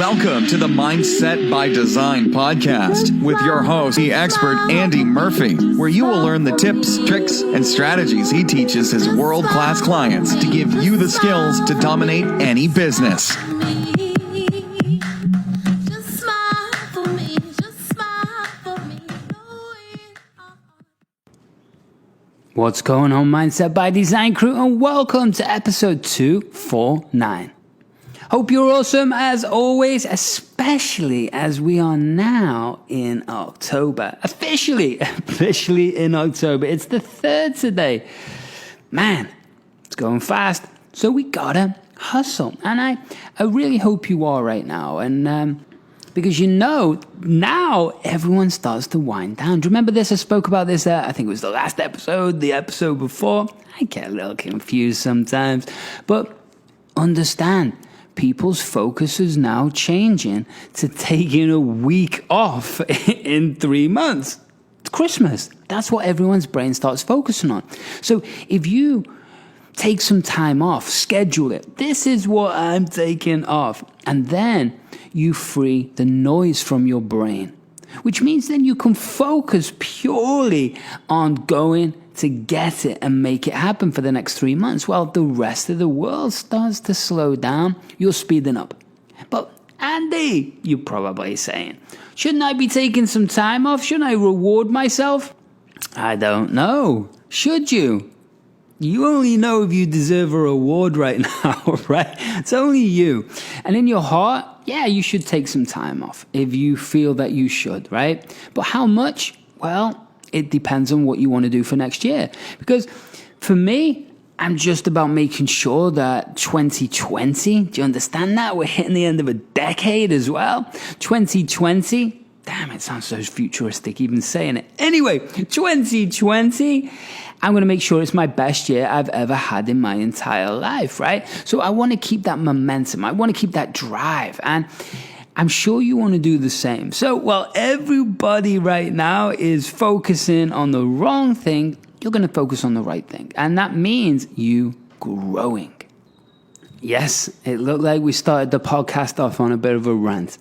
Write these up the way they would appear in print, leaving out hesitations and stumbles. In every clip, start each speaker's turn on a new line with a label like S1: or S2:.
S1: Welcome to the Mindset by Design podcast with your host, the expert Andy Murphy, where you will learn the tips, tricks, and strategies he teaches his world-class clients to give you the skills to dominate any business.
S2: What's going on, Mindset by Design crew, and welcome to episode 249. Hope you're awesome as always, especially as we are now in October. Officially in October. It's the 3rd today. Man, it's going fast, so we gotta hustle. And I really hope you are right now. And because now everyone starts to wind down. Do you remember this? I spoke about this, I think it was the last episode, the episode before. I get a little confused sometimes. But understand, people's focus is now changing to taking a week off in 3 months. It's Christmas. That's what everyone's brain starts focusing on. So if you take some time off, schedule it. This is what I'm taking off. And then you free the noise from your brain, which means then you can focus purely on going to get it and make it happen for the next 3 months while the rest of the world starts to slow down. You're speeding up. But Andy, you're probably saying, shouldn't I be taking some time off? Shouldn't I reward myself? I don't know. Should you? You only know if you deserve a reward right now, right? It's only you. And in your heart, yeah, you should take some time off if you feel that you should, right? But how much? Well, it depends on what you want to do for next year. Because for me, I'm just about making sure that 2020, do you understand that? We're hitting the end of a decade as well. 2020, damn, it sounds so futuristic even saying it. Anyway, 2020, I'm going to make sure it's my best year I've ever had in my entire life, right? So I want to keep that momentum. I want to keep that drive. And I'm sure you want to do the same. So while everybody right now is focusing on the wrong thing, you're going to focus on the right thing. And that means you growing. Yes, it looked like we started the podcast off on a bit of a rant.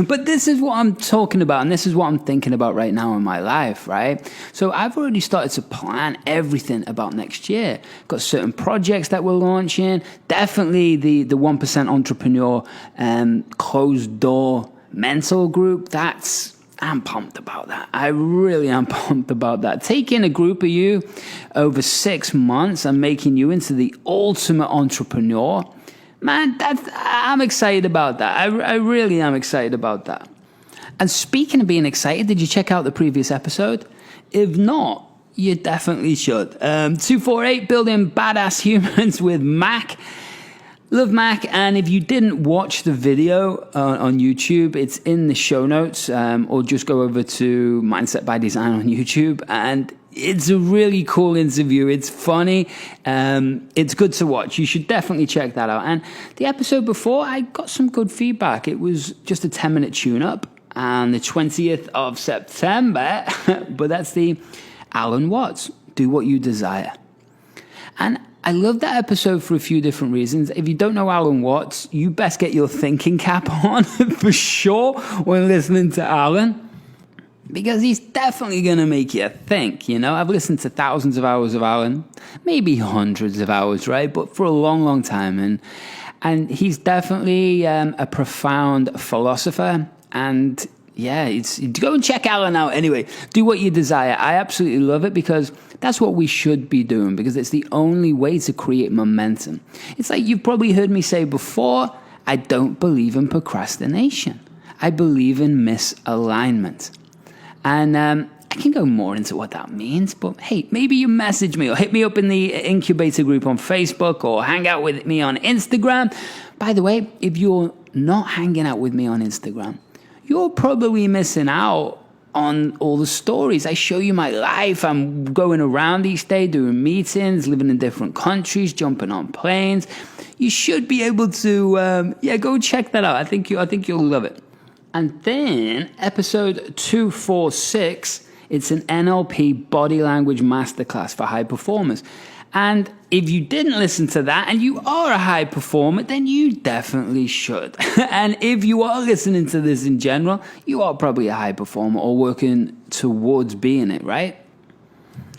S2: But this is what I'm talking about, and this is what I'm thinking about right now in my life, right? So I've already started to plan everything about next year. Got certain projects that we're launching. Definitely the 1% Entrepreneur closed door mental group. I'm pumped about that. I really am pumped about that. Taking a group of you over 6 months and making you into the ultimate entrepreneur. Man, I'm excited about that. I really am excited about that. And speaking of being excited, did you check out the previous episode? If not, you definitely should. 248, Building Badass Humans with Mac. Love Mac. And if you didn't watch the video on YouTube, it's in the show notes, or just go over to Mindset by Design on YouTube. And it's a really cool interview. It's funny. It's good to watch. You should definitely check that out. And the episode before, I got some good feedback. It was just a 10-minute tune-up on the 20th of September. But that's the Alan Watts, Do What You Desire. And I love that episode for a few different reasons. If you don't know Alan Watts, you best get your thinking cap on for sure when listening to Alan. Because he's definitely going to make you think, you know. I've listened to thousands of hours of Alan, maybe hundreds of hours, right? But for a long, long time. And he's definitely a profound philosopher. And yeah, go and check Alan out anyway. Do What You Desire. I absolutely love it because that's what we should be doing, because it's the only way to create momentum. It's like you've probably heard me say before, I don't believe in procrastination. I believe in misalignment. And I can go more into what that means, but hey, maybe you message me or hit me up in the incubator group on Facebook or hang out with me on Instagram. By the way, if you're not hanging out with me on Instagram, you're probably missing out on all the stories. I show you my life. I'm going around each day, doing meetings, living in different countries, jumping on planes. You should be able to, go check that out. I think you'll love it. And then episode 246, it's an NLP body language masterclass for high performers. And if you didn't listen to that and you are a high performer, then you definitely should. And if you are listening to this in general, you are probably a high performer or working towards being it, right?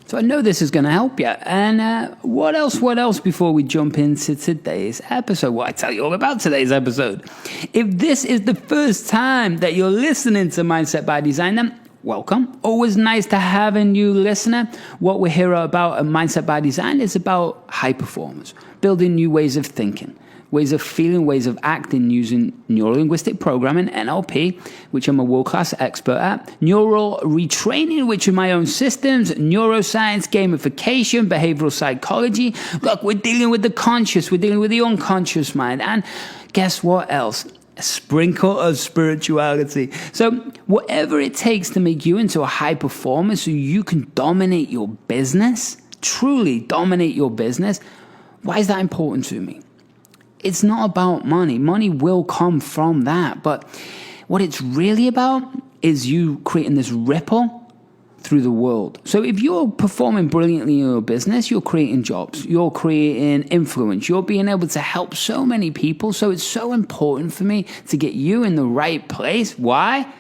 S2: So I know this is going to help you. And what else before we jump into today's episode? Well, I tell you all about today's episode. If this is the first time that you're listening to Mindset by Design, then welcome. Always nice to have a new listener. What we're here about at Mindset by Design is about high performance, building new ways of thinking, ways of feeling, ways of acting using neuro-linguistic programming, NLP, which I'm a world-class expert at, neural retraining, which are my own systems, neuroscience, gamification, behavioral psychology. Look, we're dealing with the conscious, we're dealing with the unconscious mind, and guess what else? A sprinkle of spirituality. So whatever it takes to make you into a high performer so you can dominate your business, truly dominate your business, why is that important to me? It's not about money. Money will come from that. But what it's really about is you creating this ripple through the world. So if you're performing brilliantly in your business, you're creating jobs, you're creating influence, you're being able to help so many people. So it's so important for me to get you in the right place. Why?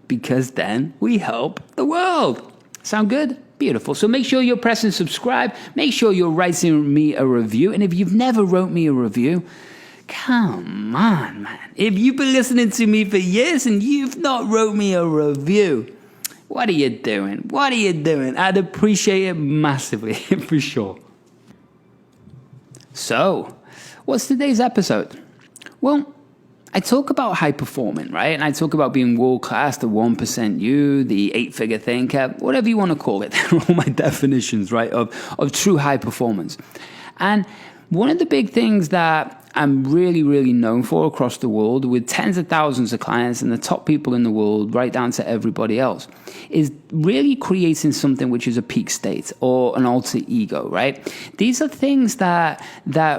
S2: Because then we help the world. Sound good? Beautiful. So make sure you're pressing subscribe. Make sure you're writing me a review. And if you've never wrote me a review, come on, man. If you've been listening to me for years and you've not wrote me a review, what are you doing? What are you doing? I'd appreciate it massively, for sure. So, what's today's episode? Well, I talk about high performing, right? And I talk about being world class, the 1% you, the 8-figure thinker, whatever you want to call it. They're all my definitions, right, of true high performance. And one of the big things that I'm really, really known for across the world with tens of thousands of clients and the top people in the world, right down to everybody else, is really creating something which is a peak state or an alter ego, right? These are things that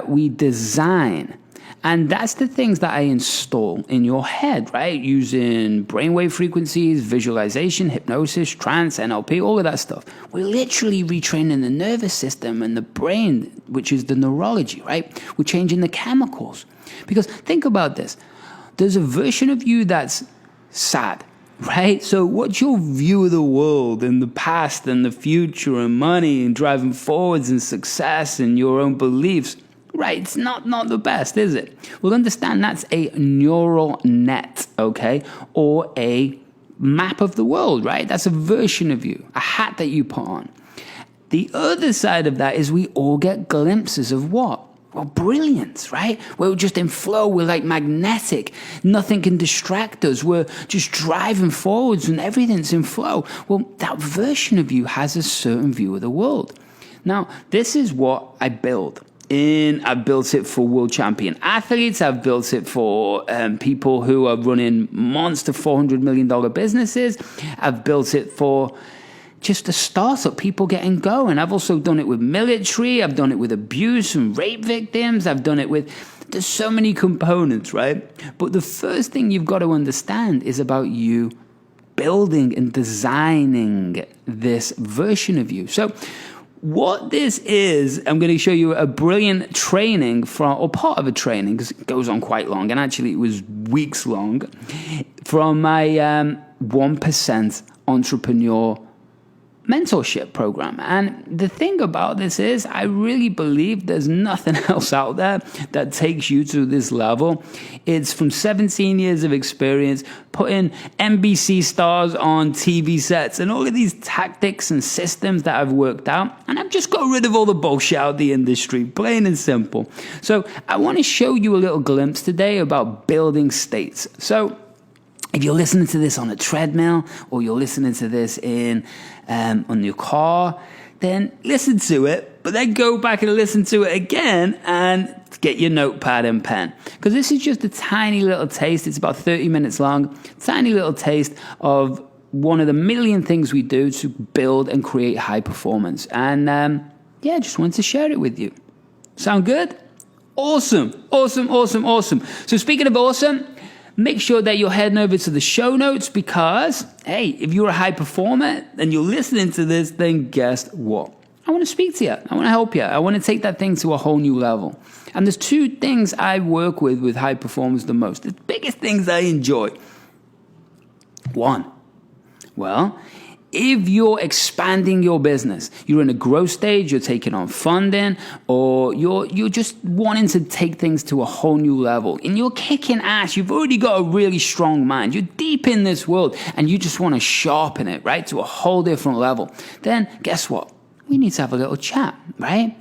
S2: we design. And that's the things that I install in your head, right? Using brainwave frequencies, visualization, hypnosis, trance, NLP, all of that stuff. We're literally retraining the nervous system and the brain, which is the neurology, right? We're changing the chemicals. Because think about this. There's a version of you that's sad, right? So what's your view of the world and the past and the future and money and driving forwards and success and your own beliefs? Right, it's not the best, is it? Well, understand that's a neural net, okay? Or a map of the world, right? That's a version of you, a hat that you put on. The other side of that is we all get glimpses of what? Well, brilliance, right? We're just in flow. We're like magnetic. Nothing can distract us. We're just driving forwards and everything's in flow. Well, that version of you has a certain view of the world. Now, this is what I build. I've built it for world champion athletes. I've built it for people who are running monster $400 million businesses. I've built it for just a startup, people getting going. I've also done it with military. I've done it with abuse and rape victims. I've done it with, there's so many components, right? But the first thing you've got to understand is about you building and designing this version of you. So what this is, I'm going to show you a brilliant training or part of a training, because it goes on quite long, and actually it was weeks long, from my 1% entrepreneur mentorship program. And the thing about this is I really believe there's nothing else out there that takes you to this level. It's from 17 years of experience, putting NBC stars on TV sets and all of these tactics and systems that I've worked out. And I've just got rid of all the bullshit out of the industry, plain and simple. So I want to show you a little glimpse today about building states. So if you're listening to this on a treadmill or you're listening to this on your car, then listen to it, but then go back and listen to it again and get your notepad and pen. Because this is just a tiny little taste. It's about 30 minutes long. Tiny little taste of one of the million things we do to build and create high performance. And just wanted to share it with you. Sound good? Awesome. So speaking of awesome, make sure that you're heading over to the show notes because, hey, if you're a high performer and you're listening to this, then guess what? I want to speak to you. I want to help you. I want to take that thing to a whole new level. And there's two things I work with high performers the most. The biggest things I enjoy. One, well, if you're expanding your business, you're in a growth stage, you're taking on funding, or you're just wanting to take things to a whole new level, and you're kicking ass, you've already got a really strong mind, you're deep in this world, and you just want to sharpen it, right, to a whole different level, then guess what? We need to have a little chat, right?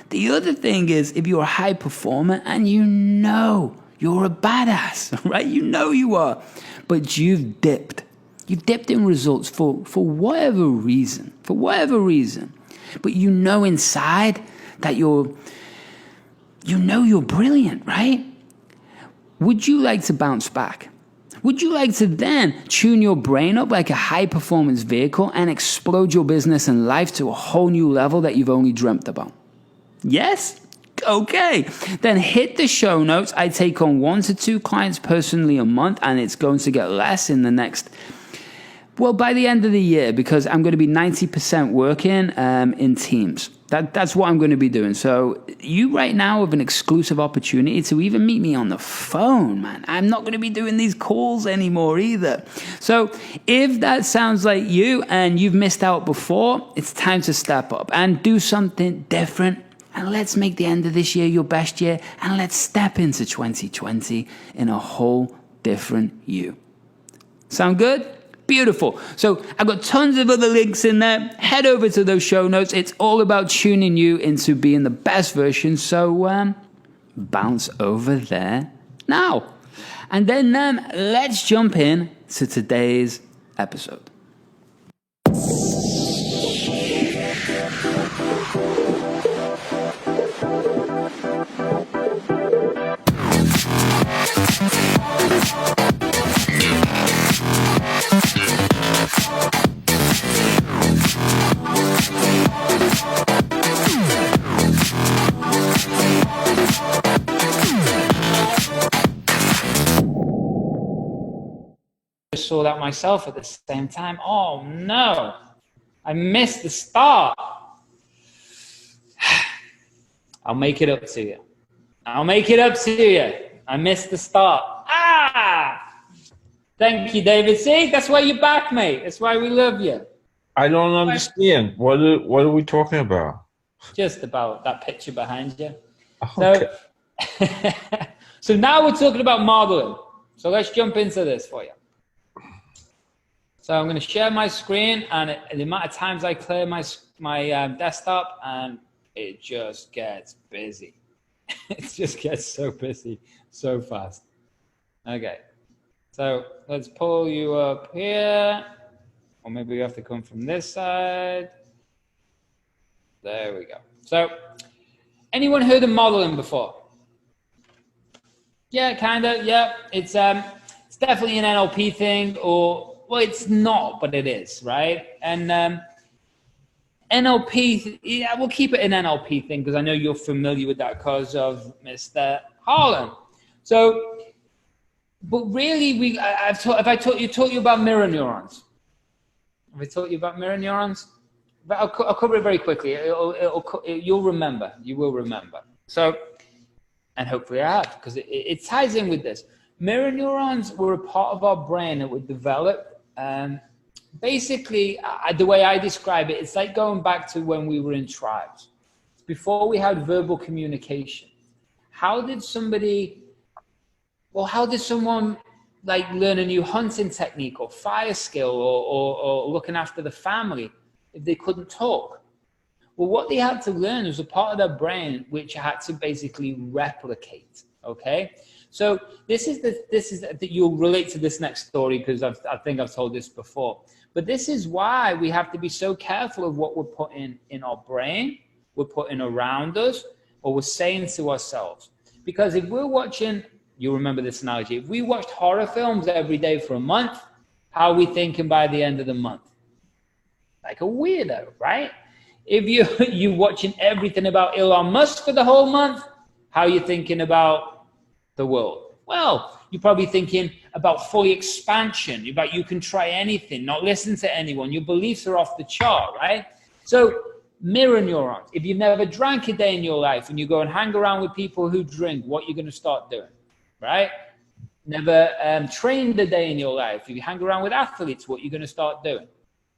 S2: The other thing is, if you're a high performer and you know you're a badass, right? You know you are, but you've dipped. You've dipped in results for whatever reason, but you know inside that you're brilliant, right? Would you like to bounce back? Would you like to then tune your brain up like a high performance vehicle and explode your business and life to a whole new level that you've only dreamt about? Yes? Okay, then hit the show notes. I take on 1 to 2 clients personally a month, and it's going to get less in the next, by the end of the year, because I'm going to be 90% working in teams. That's what I'm going to be doing. So you right now have an exclusive opportunity to even meet me on the phone, man. I'm not going to be doing these calls anymore either. So if that sounds like you and you've missed out before, it's time to step up and do something different. And let's make the end of this year your best year. And let's step into 2020 in a whole different you. Sound good? Beautiful. So I've got tons of other links in there. Head over to those show notes. It's all about tuning you into being the best version. So bounce over there now. And then let's jump in to today's episode. Saw that myself at the same time. Oh no, I missed the start. I'll make it up to you. I missed the start. Thank you, David. See, that's why you're back, mate. That's why we love you.
S3: I don't understand. What are we talking about?
S2: Just about that picture behind you.
S3: Okay.
S2: So now we're talking about modeling. So let's jump into this for you. So I'm going to share my screen, and the amount of times I clear my desktop, and it just gets busy. It just gets so busy so fast. Okay, so let's pull you up here, or maybe we have to come from this side. There we go. So, anyone heard of modeling before? Yeah, kind of. Yeah, it's definitely an NLP thing, or well, it's not, but it is, right? And NLP, yeah, we'll keep it an NLP thing because I know you're familiar with that because of Mr. Harlan. So, but really, have I taught you about mirror neurons? Have I taught you about mirror neurons? But I'll cover it very quickly. You'll remember. You will remember. So, and hopefully I have, because it ties in with this. Mirror neurons were a part of our brain that were developed. Basically, the way I describe it, it's like going back to when we were in tribes. Before we had verbal communication. How did someone like learn a new hunting technique or fire skill or looking after the family if they couldn't talk? Well, what they had to learn was a part of their brain which had to basically replicate. Okay, so this is that you'll relate to this next story because I think I've told this before. But this is why we have to be so careful of what we're putting in our brain, we're putting around us, or we're saying to ourselves. Because if we're watching, you'll remember this analogy, if we watched horror films every day for a month, how are we thinking by the end of the month? Like a weirdo, right? If you're watching everything about Elon Musk for the whole month, how are you thinking about the world? Well, you're probably thinking about full expansion, about you can try anything, not listen to anyone. Your beliefs are off the chart, right? So Mirror neurons. If you've never drank a day in your life and you go and hang around with people who drink, what you're going to start doing, right? Never trained a day in your life. If you hang around with athletes, what you're going to start doing,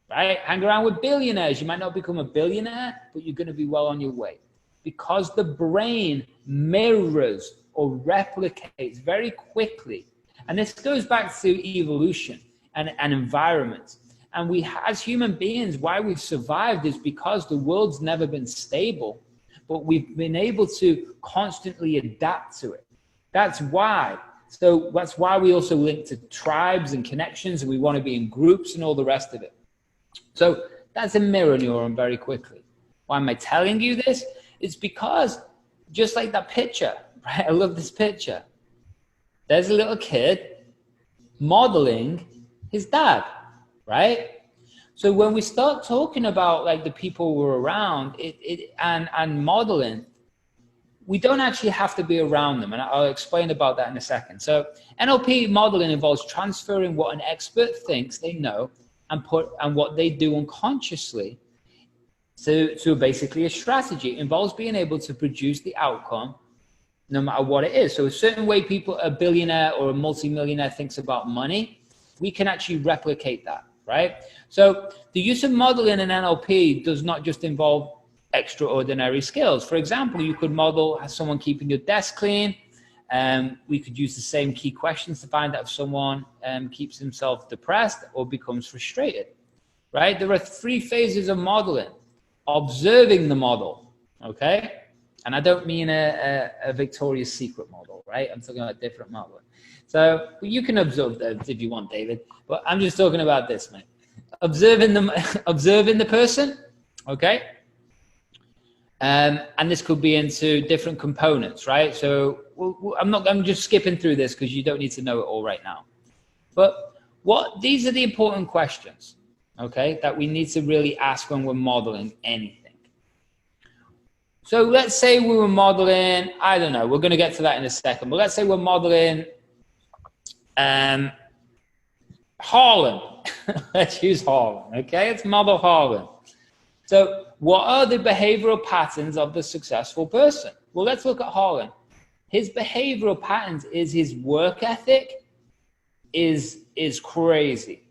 S2: right? Hang around with billionaires. You might not become a billionaire, but you're going to be well on your way. Because the brain mirrors or replicates very quickly. And this goes back to evolution and environment. And we, as human beings, why we've survived is because the world's never been stable, but we've been able to constantly adapt to it. That's why. So that's why we also link to tribes and connections, and we want to be in groups and all the rest of it. So that's a mirror neuron very quickly. Why am I telling you this? It's because just like that picture, right? I love this picture. There's a little kid modeling his dad, right? So when we start talking about like the people we're around and modeling, we don't actually have to be around them. And I'll explain about that in a second. So NLP modeling involves transferring what an expert thinks they know and what they do unconsciously to basically a strategy. It involves being able to produce the outcome no matter what it is. So a certain way a billionaire or a multimillionaire thinks about money, we can actually replicate that, right? So the use of modeling in NLP does not just involve extraordinary skills. For example, you could model someone keeping your desk clean. We could use the same key questions to find out if someone keeps himself depressed or becomes frustrated, right? There are 3 phases of modeling. Observing the model, okay? And I don't mean a Victoria's Secret model, right? I'm talking about a different model. So you can observe that if you want, David, but I'm just talking about this, mate. Observing the person, okay? And this could be into different components, right? So I'm just skipping through this because you don't need to know it all right now. But these are the important questions, okay, that we need to really ask when we're modeling anything. So let's say we were modeling, I don't know, we're going to get to that in a second, but let's say we're modeling Harlem. Let's use Harlem, okay? Let's model Harlem. So what are the behavioral patterns of the successful person? Well, let's look at Harlem. His behavioral patterns is his work ethic is crazy.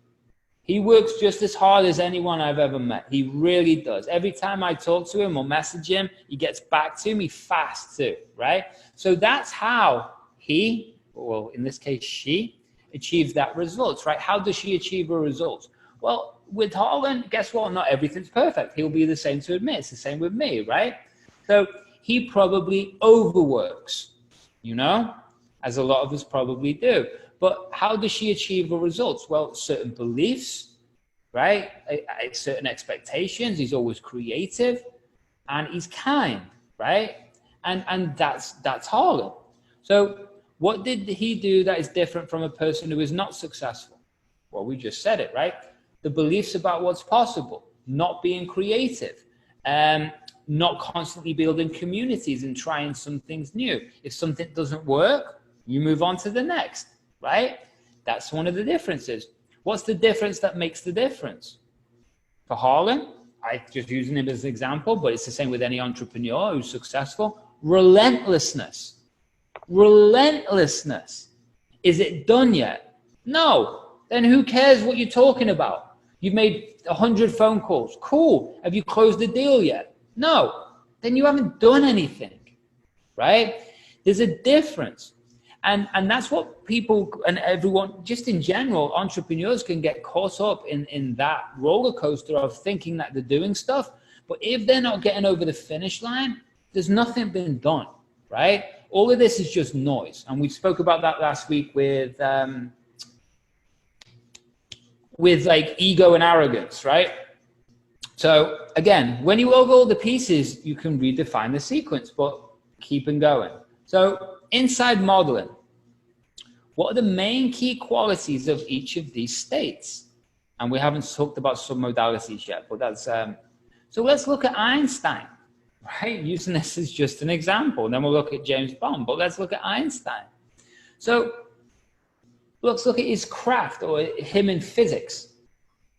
S2: He works just as hard as anyone I've ever met. He really does. Every time I talk to him or message him, he gets back to me fast too, right? So that's how he, well, in this case, she, achieves that results, right? How does she achieve her results? Well, with Harlan, guess what? Not everything's perfect. He'll be the same to admit. It's the same with me, right? So he probably overworks, you know, as a lot of us probably do. But how does she achieve the results? Well, certain beliefs, right? Certain expectations. He's always creative, and he's kind, right? And that's Harlan. So what did he do that is different from a person who is not successful? Well, we just said it, right? The beliefs about what's possible, not being creative, not constantly building communities and trying some things new. If something doesn't work, you move on to the next. Right? That's one of the differences. What's the difference that makes the difference? For Harlan, I'm just using him as an example, but it's the same with any entrepreneur who's successful. Relentlessness. Relentlessness. Is it done yet? No. Then who cares what you're talking about? You've made 100 phone calls. Cool. Have you closed the deal yet? No. Then you haven't done anything. Right? There's a difference. And that's what people and everyone, just in general, entrepreneurs can get caught up in that roller coaster of thinking that they're doing stuff. But if they're not getting over the finish line, there's nothing been done, right? All of this is just noise. And we spoke about that last week with like ego and arrogance, right? So again, when you log all the pieces, you can redefine the sequence, but keep on going. So inside modeling, what are the main key qualities of each of these states? And we haven't talked about submodalities yet, but that's, so let's look at Einstein, right? Using this as just an example, and then we'll look at James Bond, but let's look at Einstein. So let's look at his craft or him in physics.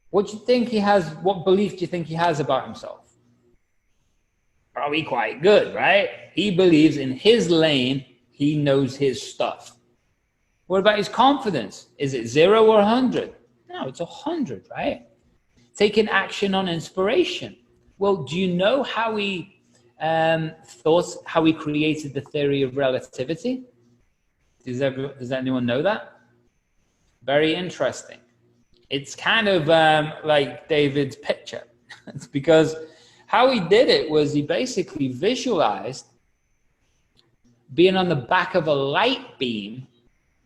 S2: What do you think he has, what belief do you think he has about himself? probably quite good, right? He believes in his lane. He knows his stuff. What about his confidence? Is it 0 or 100? No, it's 100, right? Taking action on inspiration. Well, do you know how he how he created the theory of relativity? Does anyone know that? Very interesting. It's kind of like David's picture. It's because how he did it was he basically visualized being on the back of a light beam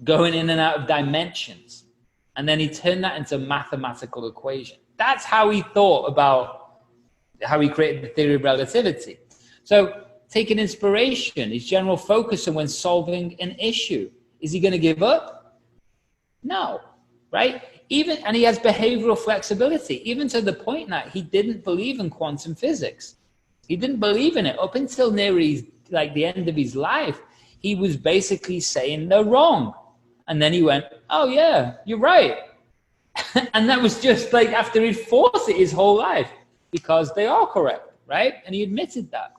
S2: going in and out of dimensions. And then he turned that into a mathematical equation. That's how he thought about how he created the theory of relativity. So taking inspiration, his general focus on when solving an issue. Is he going to give up? No, right? And he has behavioral flexibility, even to the point that he didn't believe in quantum physics. He didn't believe in it up until near the end of his life. He was basically saying they're wrong. And then he went, oh yeah, you're right. And that was just like after he'd fought it his whole life, because they are correct, right? And he admitted that.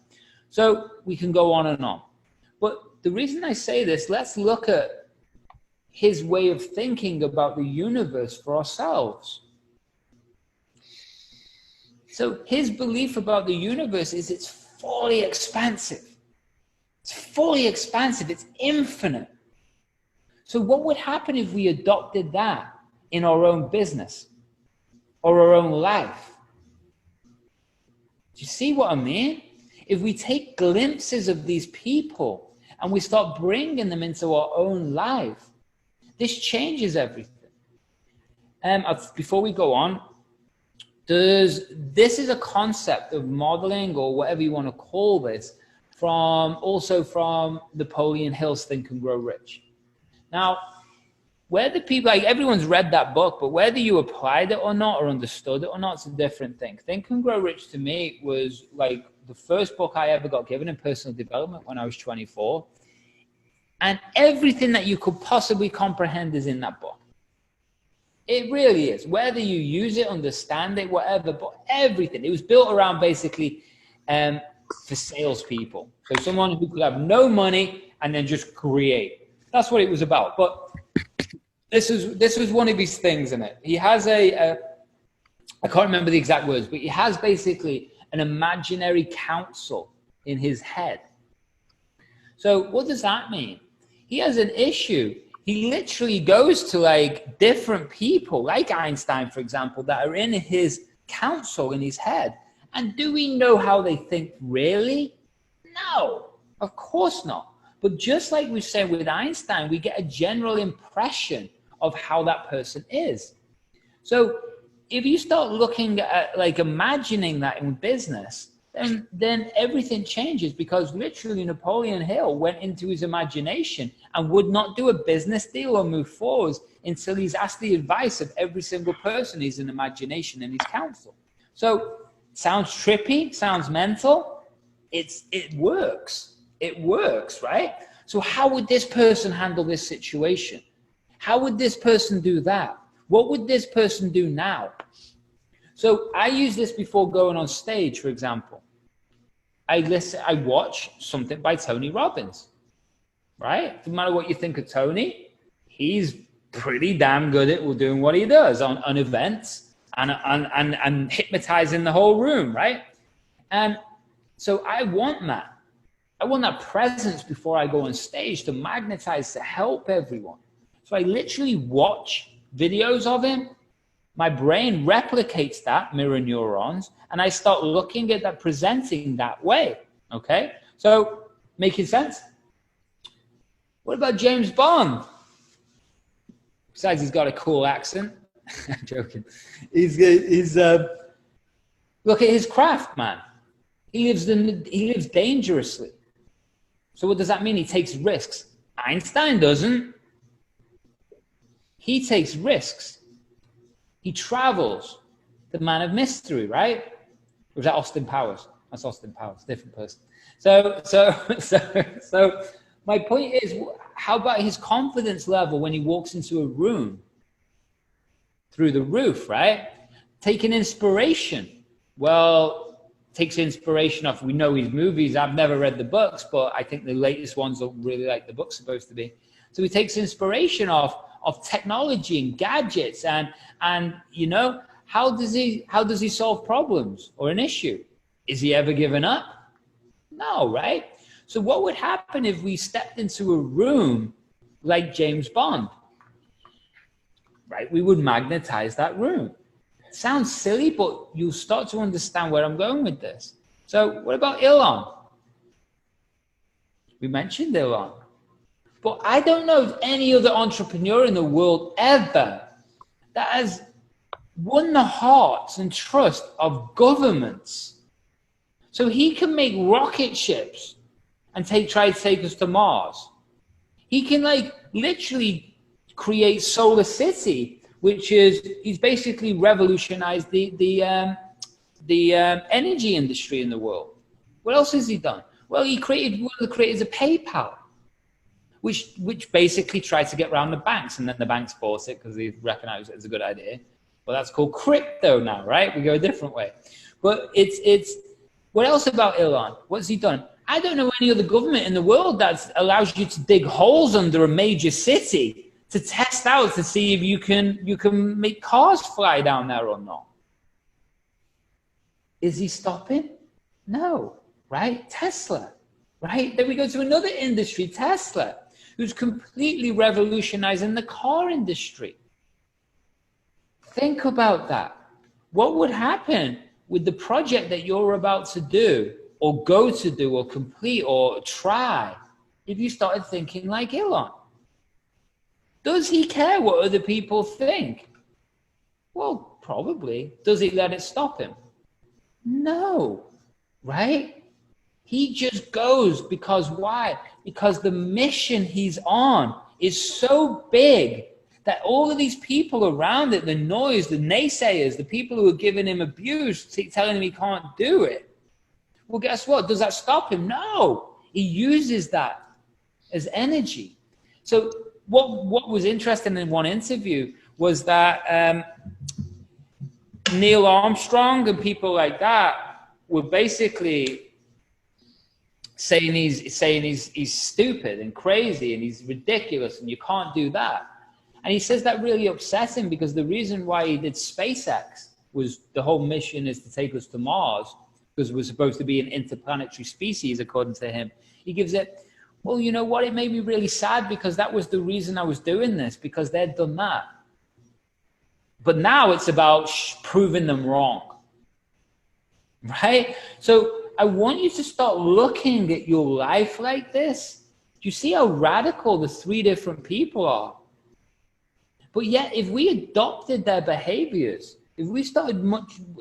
S2: So we can go on and on. But the reason I say this, let's look at his way of thinking about the universe for ourselves. So his belief about the universe is it's fully expansive. It's fully expansive. It's infinite. So what would happen if we adopted that in our own business or our own life? Do you see what I mean? If we take glimpses of these people and we start bringing them into our own life, this changes everything. Before we go on, this is a concept of modeling, or whatever you want to call this, also from Napoleon Hill's Think and Grow Rich. Now, whether people, like everyone's read that book, but whether you applied it or not, or understood it or not, it's a different thing. Think and Grow Rich to me was like the first book I ever got given in personal development when I was 24. And everything that you could possibly comprehend is in that book. It really is. Whether you use it, understand it, whatever, but everything. It was built around basically for salespeople. So someone who could have no money and then just create. That's what it was about. But this was one of his things in it. He has I can't remember the exact words, but he has basically an imaginary council in his head. So what does that mean? He has an issue. He literally goes to like different people, like Einstein, for example, that are in his council in his head. And do we know how they think really? No, of course not. But just like we said with Einstein, we get a general impression of how that person is. So if you start looking at like imagining that in business, then everything changes, because literally Napoleon Hill went into his imagination and would not do a business deal or move forward until he's asked the advice of every single person he's in imagination in his council. So sounds trippy, sounds mental. It works. It works, right? So how would this person handle this situation? How would this person do that? What would this person do now? So I use this before going on stage, for example. I watch something by Tony Robbins, right? No matter what you think of Tony, he's pretty damn good at doing what he does on events and hypnotizing the whole room, right? And so I want that. I want that presence before I go on stage to magnetize, to help everyone. So I literally watch videos of him. My brain replicates that, mirror neurons, and I start looking at that, presenting that way, okay? So, making sense? What about James Bond? Besides, he's got a cool accent. I'm joking. Look at his craft, man. He lives dangerously. So what does that mean? He takes risks. Einstein doesn't. He takes risks. He travels. The man of mystery, right? Or was that Austin Powers? That's Austin Powers, different person. So my point is, how about his confidence level when he walks into a room through the roof, right? Taking inspiration. Well, takes inspiration off, we know his movies. I've never read the books, but I think the latest ones are really like the book's supposed to be. So he takes inspiration of technology and gadgets, and you know, how does he solve problems or an issue? Is he ever given up? No, right? So what would happen if we stepped into a room like James Bond? Right? We would magnetize that room. It sounds silly, but you'll start to understand where I'm going with this. So what about Elon? We mentioned Elon. But I don't know of any other entrepreneur in the world ever that has won the hearts and trust of governments. So he can make rocket ships and try to take us to Mars. He can like literally create Solar City, which is, he's basically revolutionized the energy industry in the world. What else has he done? Well, he created one of the creators of PayPal, which basically tried to get around the banks, and then the banks bought it because they recognized it as a good idea. Well, that's called crypto now, right? We go a different way. But it's what else about Elon? What's he done? I don't know any other government in the world that allows you to dig holes under a major city to test out to see if you can make cars fly down there or not. Is he stopping? No, right? Tesla, right? Then we go to another industry, Tesla, who's completely revolutionizing the car industry. Think about that. What would happen with the project that you're about to do or go to do or complete or try if you started thinking like Elon? Does he care what other people think? Well, probably. Does he let it stop him? No, right? He just goes because why? Because the mission he's on is so big that all of these people around it, the noise, the naysayers, the people who are giving him abuse, telling him he can't do it. Well, guess what? Does that stop him? No. He uses that as energy. So what was interesting in one interview was that Neil Armstrong and people like that were basically saying he's stupid and crazy and he's ridiculous and you can't do that. And he says that really upset him because the reason why he did SpaceX was the whole mission is to take us to Mars because we're supposed to be an interplanetary species, according to him. He gives it, well, you know what? It made me really sad because that was the reason I was doing this, because they'd done that. But now it's about proving them wrong, right? So I want you to start looking at your life like this. Do you see how radical the three different people are? But yet, if we adopted their behaviors, if we started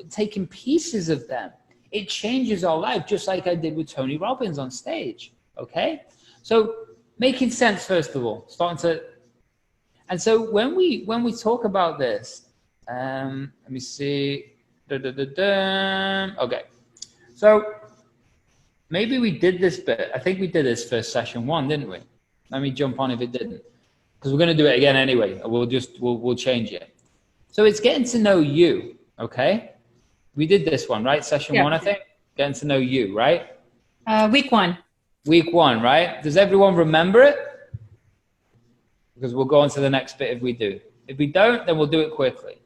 S2: taking pieces of them, it changes our life, just like I did with Tony Robbins on stage, okay? So making sense, first of all, and so when we talk about this, let me see, okay. So maybe we did this bit. I think we did this for session 1, didn't we? Let me jump on if it didn't, because we're going to do it again anyway. We'll change it. So it's getting to know you, okay? We did this one, right? Session 1, I think. Getting to know you, right?
S4: Week 1.
S2: Week 1, right? Does everyone remember it? Because we'll go on to the next bit if we do. If we don't, then we'll do it quickly.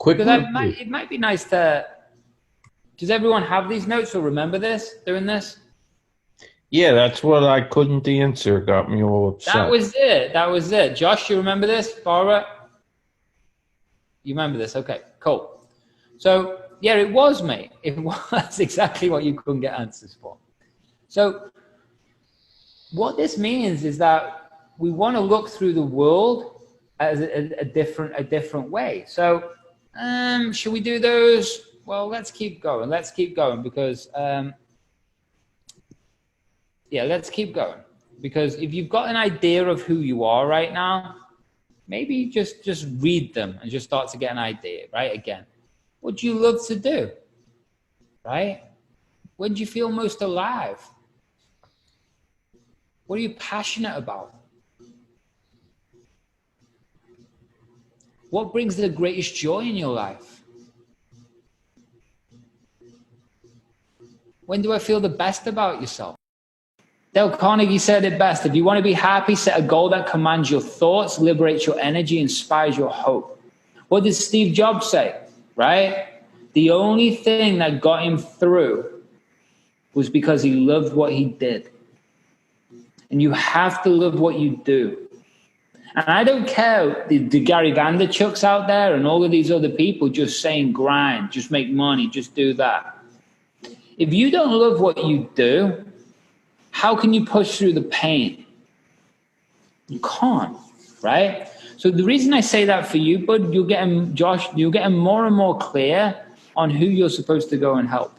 S2: Because it might be nice to... Does everyone have these notes or remember this, doing this?
S3: Yeah, that's what I couldn't answer. Got me all upset.
S2: That was it. Josh, you remember this? Barbara? You remember this? Okay, cool. So, yeah, it was, mate. It was exactly what you couldn't get answers for. So what this means is that we want to look through the world as a different way. So should we do those? Well, let's keep going. Let's keep going because, let's keep going. Because if you've got an idea of who you are right now, maybe just read them and just start to get an idea, right? Again, what do you love to do, right? When do you feel most alive? What are you passionate about? What brings the greatest joy in your life? When do I feel the best about yourself? Dale Carnegie said it best. If you want to be happy, set a goal that commands your thoughts, liberates your energy, inspires your hope. What did Steve Jobs say, right? The only thing that got him through was because he loved what he did. And you have to love what you do. And I don't care the Gary Vaynerchuk's out there and all of these other people just saying grind, just make money, just do that. If you don't love what you do, how can you push through the pain? You can't, right? So the reason I say that for you, bud, Josh, you're getting more and more clear on who you're supposed to go and help.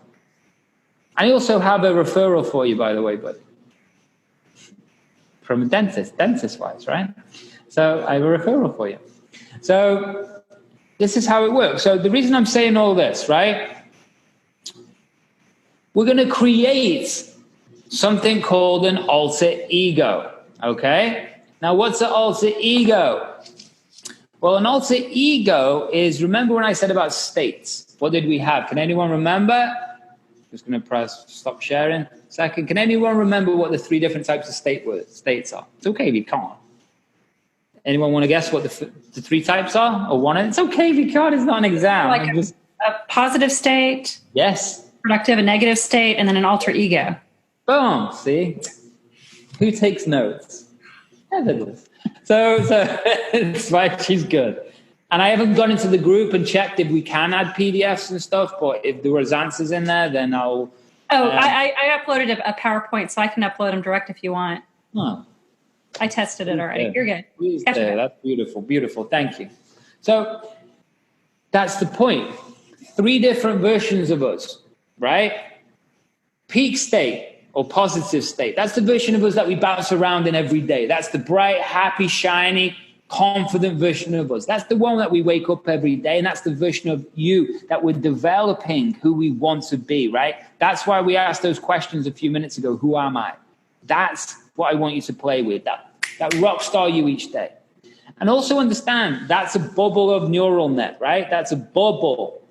S2: I also have a referral for you, by the way, bud. From a dentist-wise, right? So I have a referral for you. So this is how it works. So the reason I'm saying all this, right? We're going to create something called an alter ego, okay? Now, what's an alter ego? Well, an alter ego is, remember when I said about states? What did we have? Can anyone remember? Just going to press stop sharing. Second, can anyone remember what the 3 different types of states are? It's okay if you can't. Anyone want to guess what the 3 types are? Or one? It's okay if you can't. It's not an exam.
S4: Like a positive state.
S2: Yes.
S4: Productive, a negative state, and then an alter ego.
S2: Boom. See? Who takes notes? Heather does. So that's why she's good. And I haven't gone into the group and checked if we can add PDFs and stuff, but if there was answers in there, then I'll...
S4: I uploaded a PowerPoint, so I can upload them direct if you want.
S2: Oh.
S4: I tested it already. You're good.
S2: That's beautiful, beautiful. Thank you. So that's the point. 3 different versions of us, right? Peak state or positive state. That's the version of us that we bounce around in every day. That's the bright, happy, shiny, confident version of us. That's the one that we wake up every day, and that's the version of you that we're developing who we want to be, right? That's why we asked those questions a few minutes ago. Who am I? That's what I want you to play with, that rock star you each day. And also understand that's a bubble of neural net, right? That's a bubble.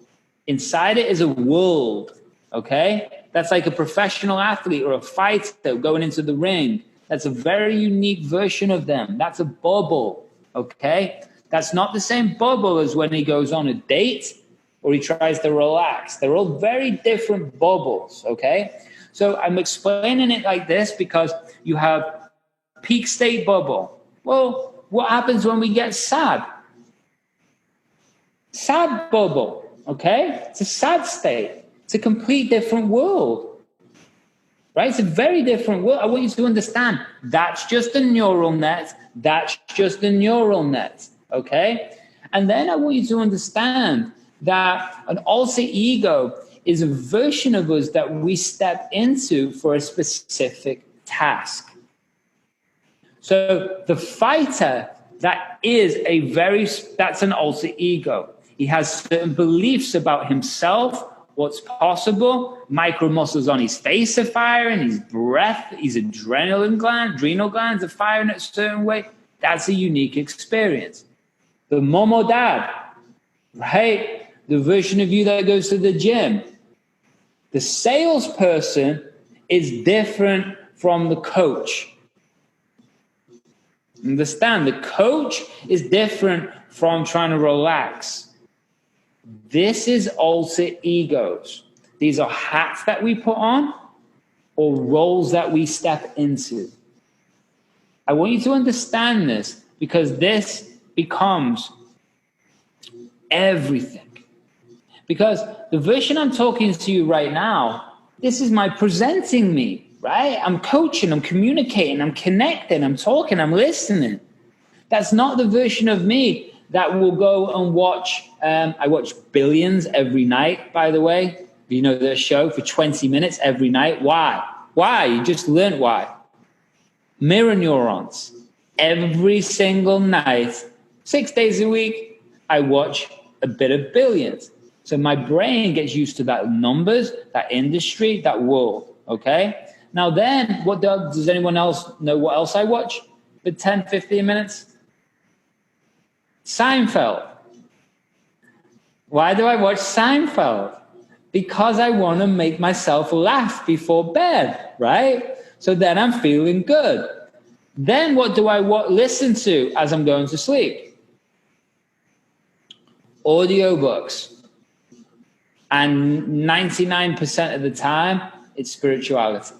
S2: Inside it is a world, okay? That's like a professional athlete or a fighter going into the ring. That's a very unique version of them. That's a bubble, okay? That's not the same bubble as when he goes on a date or he tries to relax. They're all very different bubbles, okay? So I'm explaining it like this because you have peak state bubble. Well, what happens when we get sad? Sad bubble, okay? It's a sad state. It's a complete different world, right? It's a very different world. I want you to understand that's just a neural net. That's just a neural net, okay? And then I want you to understand that an alter ego is a version of us that we step into for a specific task. So the fighter, that's an alter ego. He has certain beliefs about himself, what's possible. Micro muscles on his face are firing, his breath, his adrenal glands are firing a certain way. That's a unique experience. The mom or dad, right? The version of you that goes to the gym. The salesperson is different from the coach. Understand, the coach is different from trying to relax. This is alter egos. These are hats that we put on or roles that we step into. I want you to understand this because this becomes everything. Because the version I'm talking to you right now, this is my presenting me, right? I'm coaching, I'm communicating, I'm connecting, I'm talking, I'm listening. That's not the version of me that will go and watch. I watch Billions every night, by the way. You know, the show for 20 minutes every night. Why? Why? You just learned why. Mirror neurons. Every single night, 6 days a week, I watch a bit of Billions. So my brain gets used to that numbers, that industry, that world, okay? Now then, what does anyone else know what else I watch for 10, 15 minutes? Seinfeld. Why do I watch Seinfeld? because I want to make myself laugh before bed, right? So then I'm feeling good. Then what do I listen to as I'm going to sleep? Audiobooks. And 99% of the time, it's spirituality.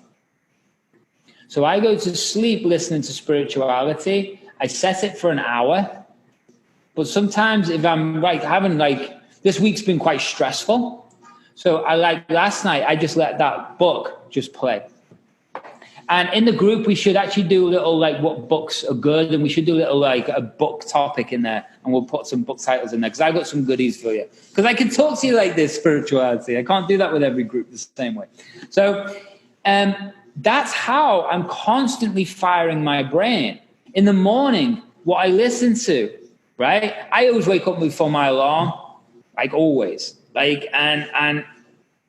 S2: So I go to sleep listening to spirituality. I set it for an hour. But sometimes if I'm this week's been quite stressful. So last night, I just let that book just play. And in the group, we should actually do a little what books are good. And we should do a little a book topic in there. And we'll put some book titles in there because I got some goodies for you. Because I can talk to you like this, spirituality. I can't do that with every group the same way. So that's how I'm constantly firing my brain. In the morning, what I listen to, right? I always wake up before my alarm, like always. And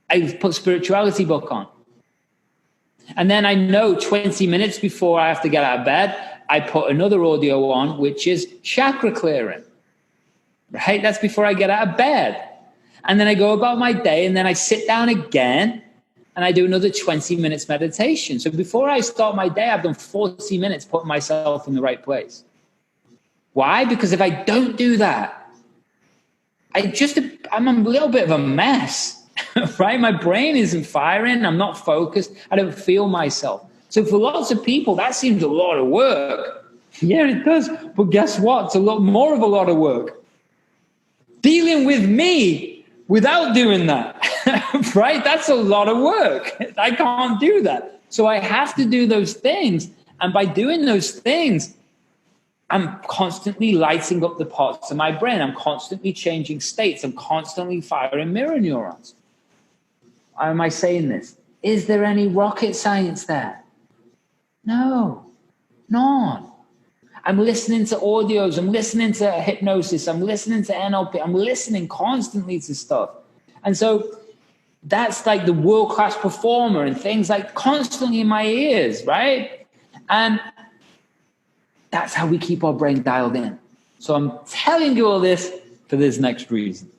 S2: I put spirituality book on. And then I know 20 minutes before I have to get out of bed, I put another audio on, which is chakra clearing, right? That's before I get out of bed. And then I go about my day, and then I sit down again, and I do another 20 minutes meditation. So before I start my day, I've done 40 minutes putting myself in the right place. Why? Because if I don't do that, I'm a little bit of a mess. Right? My brain isn't firing. I'm not focused. I don't feel myself. So for lots of people, that seems a lot of work. Yeah, it does. But guess what? It's a lot more of a lot of work. Dealing with me without doing that, right? That's a lot of work. I can't do that. So I have to do those things. And by doing those things, I'm constantly lighting up the parts of my brain. I'm constantly changing states. I'm constantly firing mirror neurons. Why am I saying this? Is there any rocket science there? No, none. I'm listening to audios. I'm listening to hypnosis. I'm listening to NLP. I'm listening constantly to stuff. And so that's like the world-class performer and things like constantly in my ears, right? And that's how we keep our brain dialed in. So I'm telling you all this for this next reason.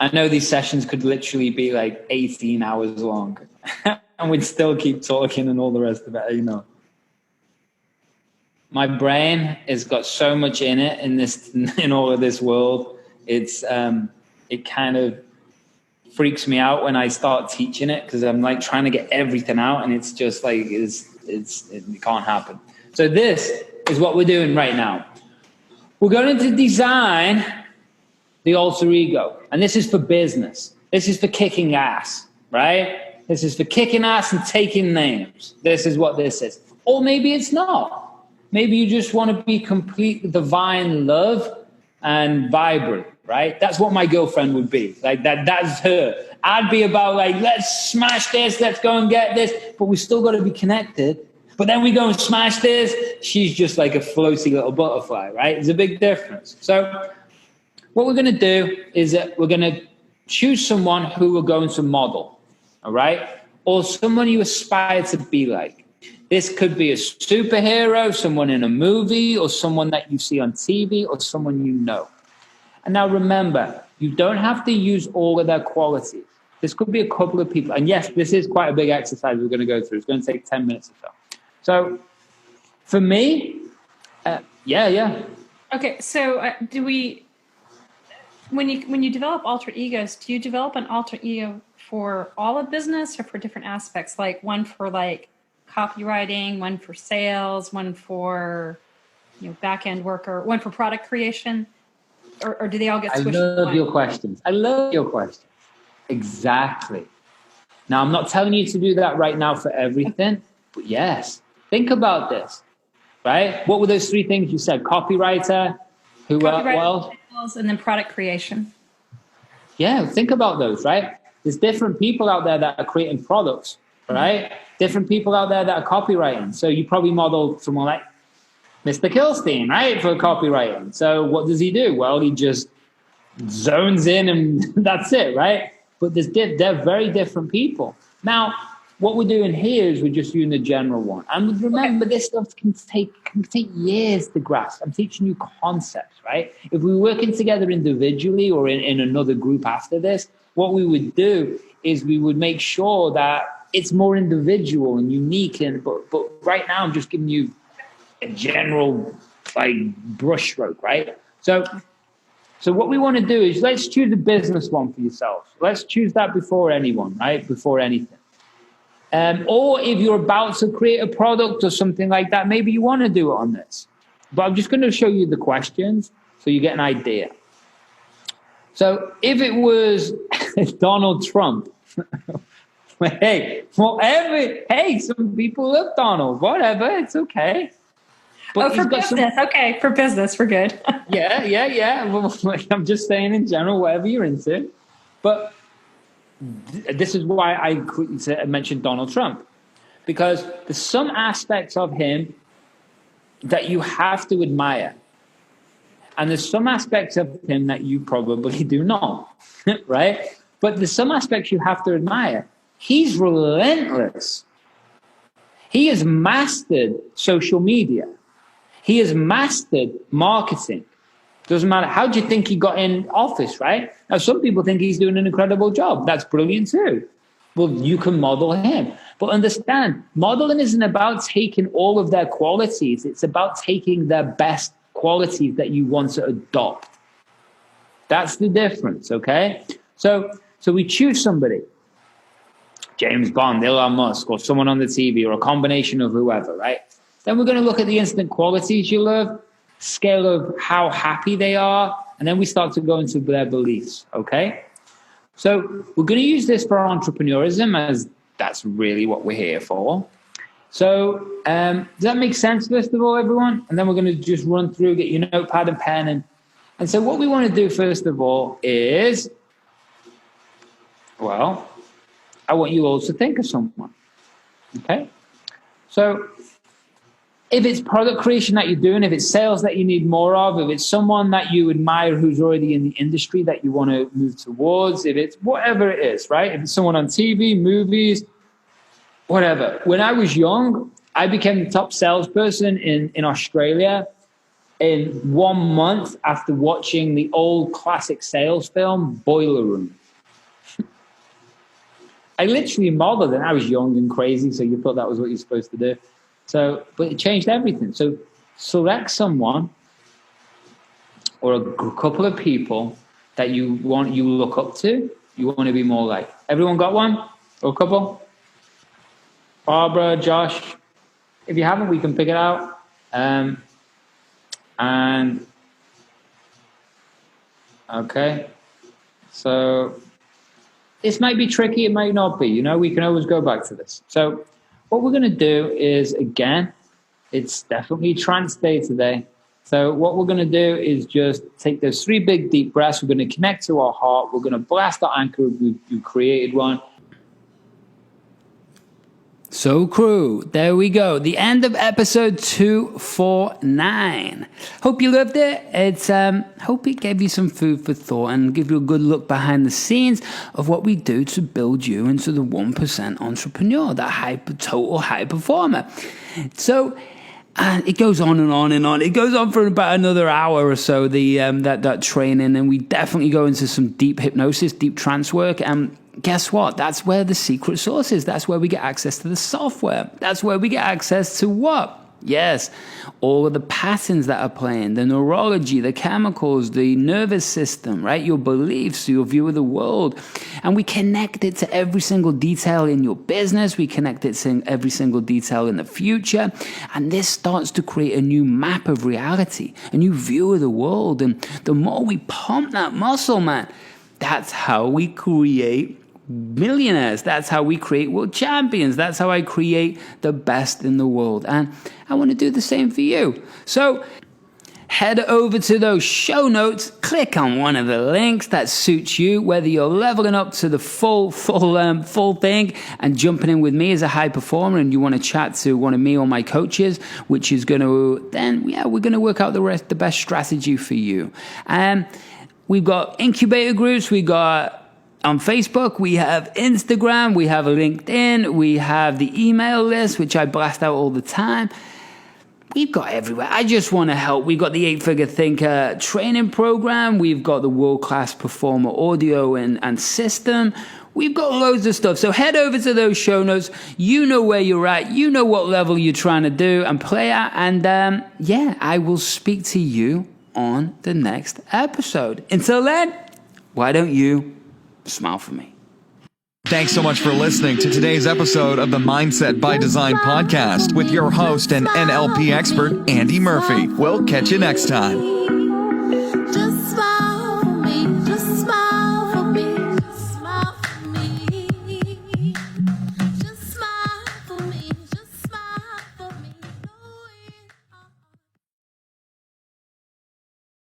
S2: I know these sessions could literally be 18 hours long and we'd still keep talking and all the rest of it, My brain has got so much in it in all of this world. It kind of freaks me out when I start teaching it because I'm trying to get everything out and it's just it can't happen. So this is what we're doing right now. We're going to design the alter ego. And this is for business. This is for kicking ass, right? This is for kicking ass and taking names. This is what this is. Or maybe it's not. Maybe you just want to be complete divine love and vibrant, right? That's what my girlfriend would be. That's her. I'd be about let's smash this, let's go and get this, but we still got to be connected. But then we go and smash this. She's just like a floaty little butterfly, right? There's a big difference. So what we're going to do is that we're going to choose someone who we're going to model, all right? Or someone you aspire to be like. This could be a superhero, someone in a movie, or someone that you see on TV, or someone you know. And now remember, you don't have to use all of their qualities. This could be a couple of people. And yes, this is quite a big exercise we're going to go through. It's going to take 10 minutes or so. So for me, yeah.
S4: Okay, so when you develop alter egos, do you develop an alter ego for all of business or for different aspects? Like one for copywriting, one for sales, one for back-end worker, one for product creation, or do they all get squished?
S2: I love your questions. Exactly. Now, I'm not telling you to do that right now for everything, but yes, think about this, right? What were those three things you said? Copywriter, what else?
S4: Sales, and then product creation.
S2: Yeah, think about those, right? There's different people out there that are creating products, right? Different people out there that are copywriting. So you probably model someone like Mr. Kilstein, right, for copywriting. So what does he do? Well, he just zones in and that's it, right? But they're very different people. Now, what we're doing here is we're just doing the general one. And remember, this stuff can take years to grasp. I'm teaching you concepts, right? If we were working together individually or in another group after this, what we would do is we would make sure that it's more individual and unique. But right now, I'm just giving you a general brushstroke, right? So what we want to do is let's choose a business one for yourself. Let's choose that before anyone, right? Before anything. Or if you're about to create a product or something like that, maybe you want to do it on this. But I'm just going to show you the questions so you get an idea. So if it was Donald Trump, hey, some people love Donald, whatever, it's okay. But
S4: for business, okay, for business, we're good.
S2: Yeah. Well, I'm just saying in general, whatever you're into. But this is why I mentioned Donald Trump, because there's some aspects of him that you have to admire. And there's some aspects of him that you probably do not, right? But there's some aspects you have to admire. He's relentless. He has mastered social media. He has mastered marketing. Doesn't matter. How do you think he got in office, right? Now, some people think he's doing an incredible job. That's brilliant too. Well, you can model him. But understand, modeling isn't about taking all of their qualities. It's about taking their best qualities that you want to adopt. That's the difference, okay? So we choose somebody, James Bond, Elon Musk, or someone on the TV, or a combination of whoever, right? Then we're going to look at the instant qualities you love, scale of how happy they are, and then we start to go into their beliefs, okay? So we're going to use this for entrepreneurism, as that's really what we're here for. So does that make sense, first of all, everyone? And then we're going to just run through, get your notepad and pen. And so what we want to do, first of all, is, well, I want you all to think of someone, okay? So if it's product creation that you're doing, if it's sales that you need more of, if it's someone that you admire who's already in the industry that you want to move towards, if it's whatever it is, right? If it's someone on TV, movies, whatever. When I was young, I became the top salesperson in Australia in 1 month after watching the old classic sales film, Boiler Room. I literally modeled it. I was young and crazy, so you thought that was what you're supposed to do. So, but it changed everything. So select someone or a couple of people that you look up to, you want to be more like. Everyone got one? Or a couple? Barbara, Josh? If you haven't, we can pick it out. And okay. So this might be tricky, it might not be. We can always go back to this. So what we're going to do is, again, it's definitely trance day today. So what we're going to do is just take those 3 big deep breaths. We're going to connect to our heart. We're going to blast our anchor. We've created one. So crew, there we go. The end of episode 249. Hope you loved it. Hope it gave you some food for thought and give you a good look behind the scenes of what we do to build you into the 1% entrepreneur, that total high performer. So it goes on and on and on. It goes on for about another hour or so, that training, and we definitely go into some deep hypnosis, deep trance work, and guess what? That's where the secret sauce is. That's where we get access to the software. That's where we get access to what? Yes, all of the patterns that are playing, the neurology, the chemicals, the nervous system, right? Your beliefs, your view of the world. And we connect it to every single detail in your business. We connect it to every single detail in the future. And this starts to create a new map of reality, a new view of the world. And the more we pump that muscle, man, that's how we create millionaires. That's how we create world champions. That's how I create the best in the world. And I want to do the same for you. So head over to those show notes, click on one of the links that suits you, whether you're leveling up to the full thing and jumping in with me as a high performer and you want to chat to one of me or my coaches, which is going to, then we're going to work out the best strategy for you. And we've got incubator groups, we got on Facebook, we have Instagram, we have LinkedIn, we have the email list, which I blast out all the time. We've got everywhere. I just want to help. We've got the 8-Figure Thinker training program. We've got the World-Class Performer audio and system. We've got loads of stuff. So head over to those show notes. You know where you're at. You know what level you're trying to do and play at. And I will speak to you on the next episode. Until then, why don't you smile for me?
S1: Thanks so much for listening to today's episode of the Mindset by Design podcast with your host and NLP expert, Andy Murphy. We'll catch you next time.